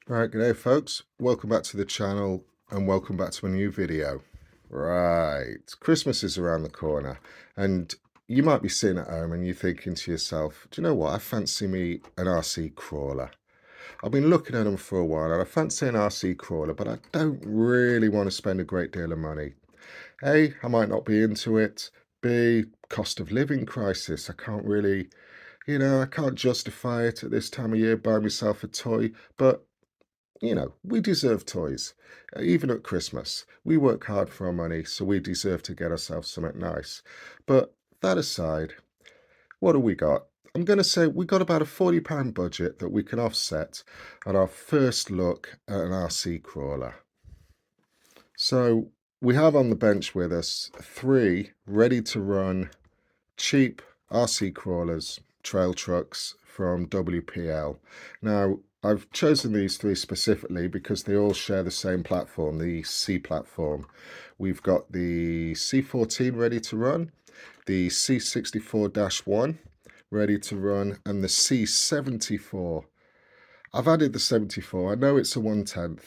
Right, g'day folks. Welcome back to the channel and welcome back to a new video. Right, Christmas is around the corner and you might be sitting at home and you're thinking to yourself, do you know what? I fancy me an RC crawler. I've been looking at them for a while and I fancy an RC crawler, but I don't really want to spend a great deal of money. A, I might not be into it. B, cost of living crisis. I can't really, I can't justify it at this time of year, buy myself a toy, but we deserve toys. Even at Christmas, we work hard for our money, so we deserve to get ourselves something nice. But that aside, what do we got? I'm going to say we got about a £40 budget that we can offset at our first look at an RC crawler. So we have on the bench with us three ready to run cheap RC crawlers, trail trucks from WPL. Now, I've chosen these three specifically because they all share the same platform, the C platform. We've got the C14 ready to run, the C64-1 ready to run, and the C74. I've added the 74. I know it's a 1/10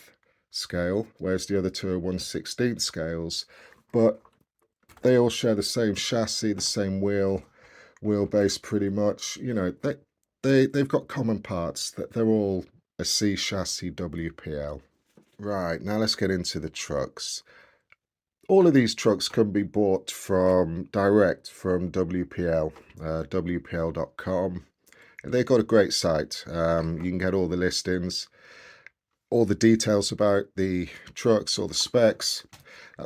scale, whereas the other two are 1/16 scales, but they all share the same chassis, the same wheelbase pretty much. They've got common parts, that they're all a C chassis WPL. Right, now let's get into the trucks. All of these trucks can be bought from direct from WPL, WPL.com. They've got a great site. You can get all the listings, all the details about the trucks, all the specs.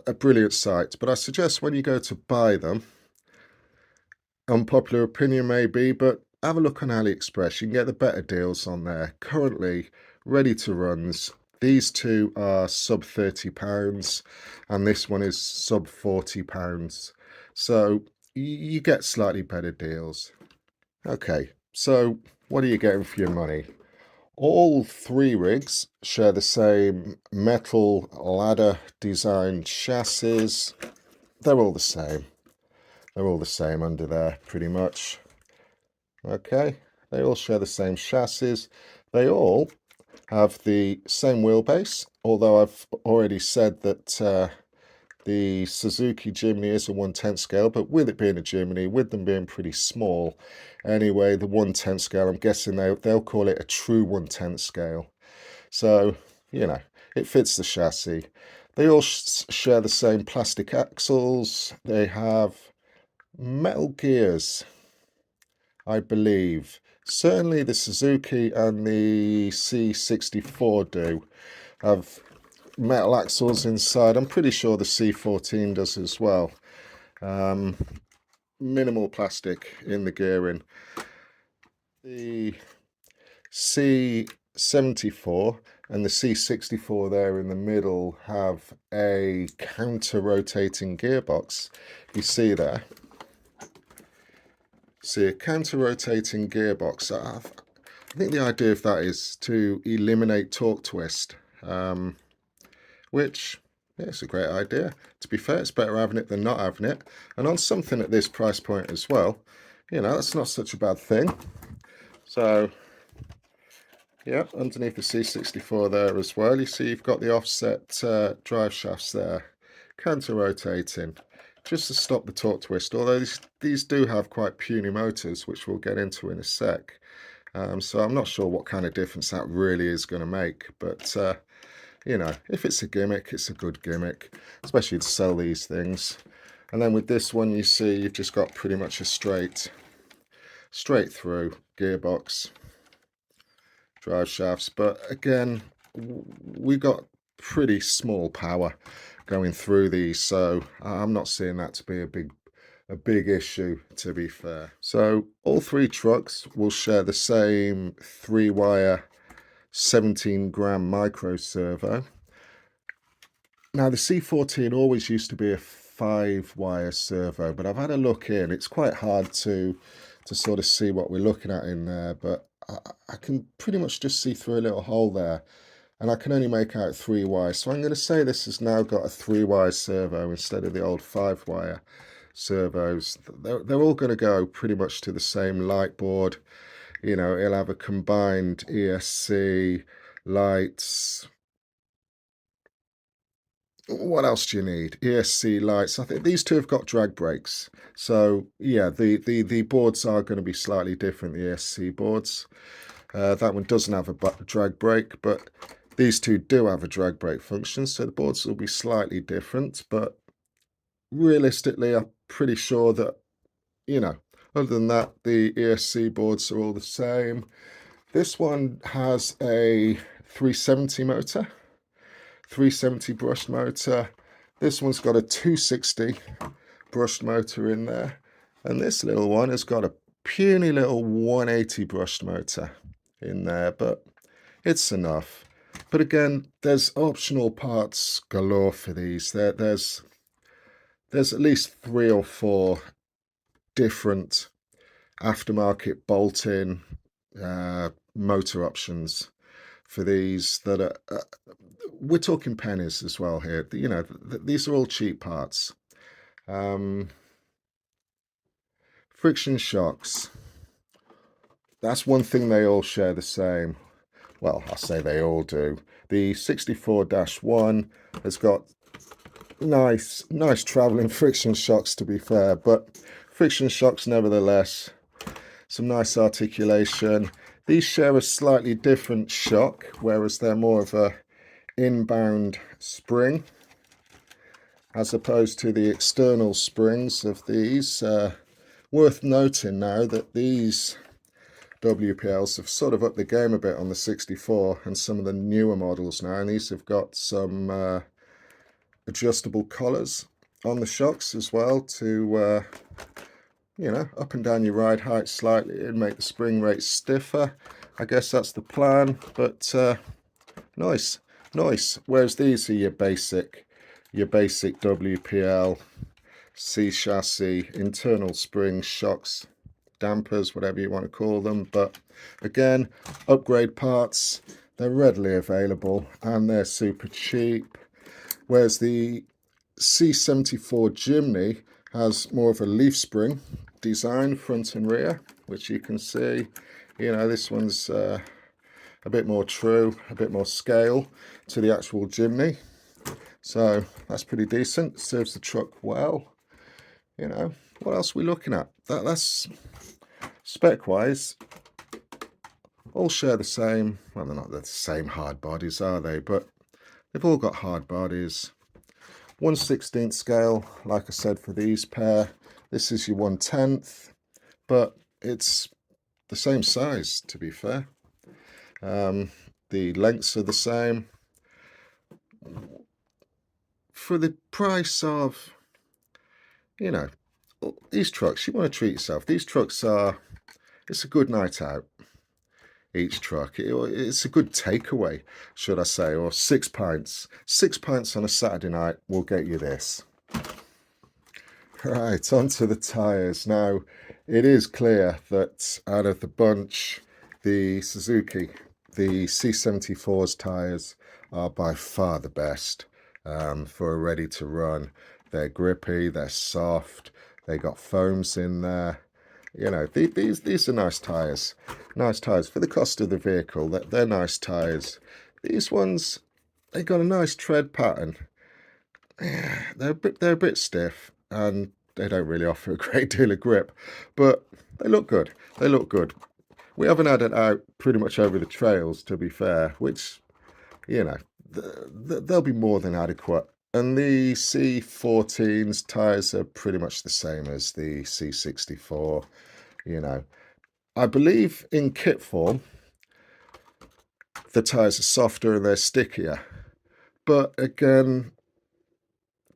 A brilliant site. But I suggest when you go to buy them, unpopular opinion maybe, but have a look on AliExpress. You can get the better deals on there. Currently, ready to runs. These two are sub £30 and this one is sub £40. So you get slightly better deals. Okay, so what are you getting for your money? All three rigs share the same metal ladder design chassis. They're all the same. They're all the same under there, pretty much. Okay, they all share the same chassis. They all have the same wheelbase, although I've already said that the Suzuki Jimny is a 1/10 scale, but with it being a Jimny, with them being pretty small, anyway, the 1/10 scale, I'm guessing they'll call it a true 1/10 scale. So, it fits the chassis. They all share the same plastic axles. They have metal gears, I believe. Certainly the Suzuki and the C64 do have metal axles inside. I'm pretty sure the C14 does as well. Minimal plastic in the gearing. The C74 and the C64 there in the middle have a counter-rotating gearbox. You see there? See a counter-rotating gearbox. I think the idea of that is to eliminate torque twist, which, yeah, it's a great idea. To be fair, it's better having it than not having it. And on something at this price point as well, that's not such a bad thing. So, yeah, underneath the C64 there as well, you see you've got the offset drive shafts there, counter-rotating, just to stop the torque twist, although these do have quite puny motors, which we'll get into in a sec. So I'm not sure what kind of difference that really is going to make, but if it's a gimmick, it's a good gimmick, especially to sell these things. And then with this one, you see you've just got pretty much a straight through gearbox, drive shafts, but again, we got pretty small power going through these, so I'm not seeing that to be a big issue, to be fair. So all three trucks will share the same 3-wire 17-gram micro servo. Now the C14 always used to be a 5-wire servo, but I've had a look in. It's quite hard to sort of see what we're looking at in there, but I can pretty much just see through a little hole there, and I can only make out 3 wires. So I'm going to say this has now got a 3-wire servo instead of the old 5-wire servos. They're all going to go pretty much to the same light board. It'll have a combined ESC, lights. What else do you need? ESC lights. I think these two have got drag brakes. So yeah, the boards are going to be slightly different, the ESC boards. That one doesn't have a drag brake, but these two do have a drag brake function, so the boards will be slightly different. But realistically, I'm pretty sure that, other than that, the ESC boards are all the same. This one has a 370 motor, 370 brushed motor. This one's got a 260 brushed motor in there. And this little one has got a puny little 180 brushed motor in there, but it's enough. But again, there's optional parts galore for these. There's at least 3 or 4 different aftermarket bolt-in motor options for these that are we're talking pennies as well here. These are all cheap parts. Friction shocks, that's one thing they all share the same. Well, I say they all do. The 64-1 has got nice traveling friction shocks, to be fair, but friction shocks nevertheless. Some nice articulation. These share a slightly different shock, whereas they're more of a inbound spring as opposed to the external springs of these. Worth noting now that these WPLs have sort of upped the game a bit on the 64 and some of the newer models now, and these have got some adjustable collars on the shocks as well to up and down your ride height slightly and make the spring rate stiffer. I guess that's the plan, but nice. Whereas these are your basic WPL C chassis internal spring shocks, dampers, whatever you want to call them. But again, upgrade parts, they're readily available and they're super cheap. Whereas the C74 Jimny has more of a leaf spring design, front and rear, which you can see. This one's a bit more true, a bit more scale to the actual Jimny. So that's pretty decent, serves the truck well. What else are we looking at? That's spec-wise, all share the same. Well, they're not the same hard bodies, are they? But they've all got hard bodies. 1/16 scale, like I said, for these pair. This is your 1/10, but it's the same size, to be fair. The lengths are the same. For the price of, these trucks, you want to treat yourself. These trucks it's a good night out. Each truck, it's a good takeaway, should I say, or 6 pints. 6 pints on a Saturday night will get you this. Right, onto the tyres. Now, it is clear that out of the bunch, the Suzuki, the C74's tyres are by far the best for a ready to run. They're grippy, they're soft, they got foams in there. These are nice tyres. Nice tyres for the cost of the vehicle. They're nice tyres. These ones, they got a nice tread pattern. They're a bit stiff and they don't really offer a great deal of grip, but they look good. We haven't had it out pretty much over the trails, to be fair, which, they'll be more than adequate. And the C14's tyres are pretty much the same as the C64. I believe in kit form, the tyres are softer and they're stickier. But again,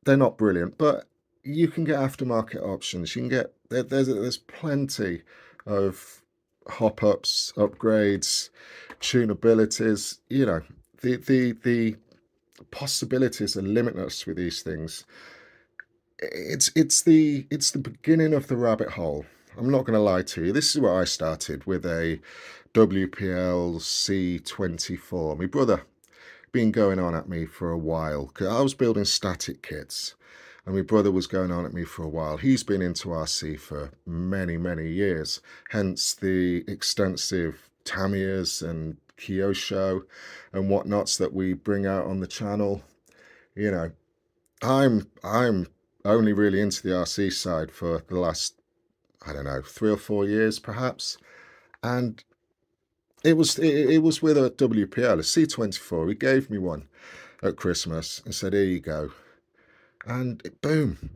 they're not brilliant. But you can get aftermarket options. You can get, there's plenty of hop-ups, upgrades, tunabilities. The possibilities are limitless with these things. It's the beginning of the rabbit hole. I'm not going to lie to you. This is where I started with a WPL C24. My brother been going on at me for a while. I was building static kits and my brother was going on at me for a while. He's been into RC for many years, hence the extensive Tamiyas and Kyosho and whatnots that we bring out on the channel. You know, I'm only really into the RC side for the last, I don't know, 3 or 4 years perhaps. And it was with a WPL, a C24. He gave me one at Christmas and said, here you go. And boom,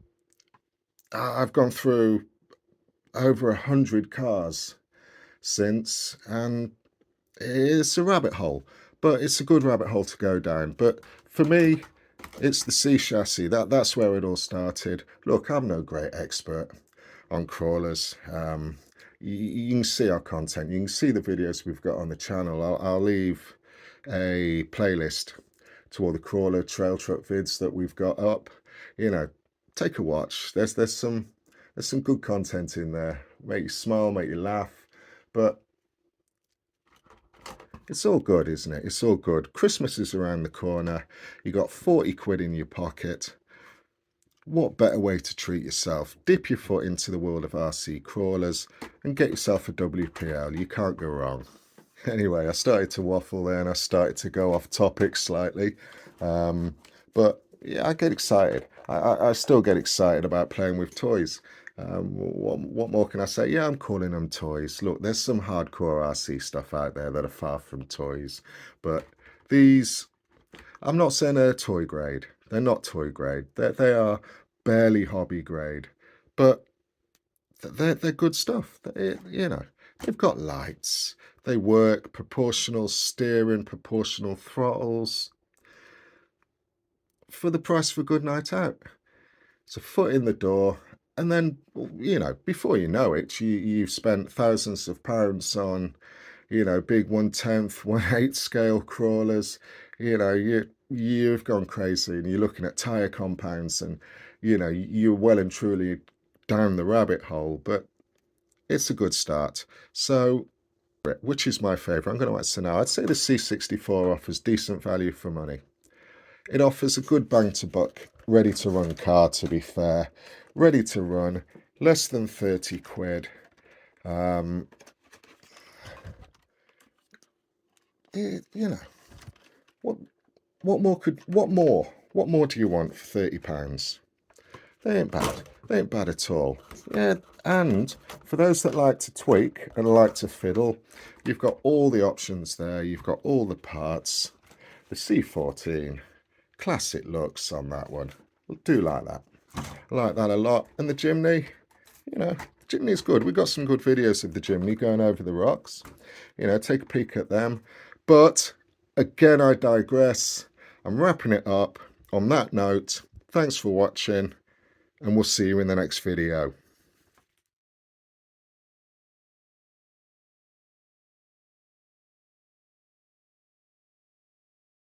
I've gone through over 100 cars since, and it's a rabbit hole, but it's a good rabbit hole to go down. But for me, it's the C chassis. That's where it all started. Look, I'm no great expert on crawlers. You can see our content. You can see the videos we've got on the channel. I'll leave a playlist to all the crawler trail truck vids that we've got up. You know, take a watch. There's some good content in there. Make you smile, make you laugh. But it's all good, isn't it? It's all good. Christmas is around the corner. You got 40 quid in your pocket. What better way to treat yourself? Dip your foot into the world of RC crawlers and get yourself a WPL. You can't go wrong. Anyway, I started to waffle there and I started to go off topic slightly. But yeah, I get excited. I still get excited about playing with toys. What more can I say? Yeah, I'm calling them toys. Look, there's some hardcore RC stuff out there that are far from toys. But these, I'm not saying they're toy grade. They're not toy grade. They are barely hobby grade. But they're good stuff. You know, they've got lights. They work, proportional steering, proportional throttles. For the price of a good night out. It's a foot in the door. And then, you know, before you know it, you've spent thousands of pounds on, you know, big 1/10, 1/8 scale crawlers. You know, you've gone crazy and you're looking at tire compounds and, you know, you're well and truly down the rabbit hole, but it's a good start. So, which is my favorite? I'm going to answer now. I'd say the C64 offers decent value for money. It offers a good bang to buck, ready to run car, to be fair. Ready to run, less than 30 quid. You know, what more do you want for £30? They ain't bad. They ain't bad at all. Yeah, and for those that like to tweak and like to fiddle, you've got all the options there. You've got all the parts. The C14, classic looks on that one. I do like that. I like that a lot. And the Jimny, you know, Jimny is good. We've got some good videos of the Jimny going over the rocks. You know, take a peek at them. But again, I digress. I'm wrapping it up. On that note, thanks for watching, and we'll see you in the next video.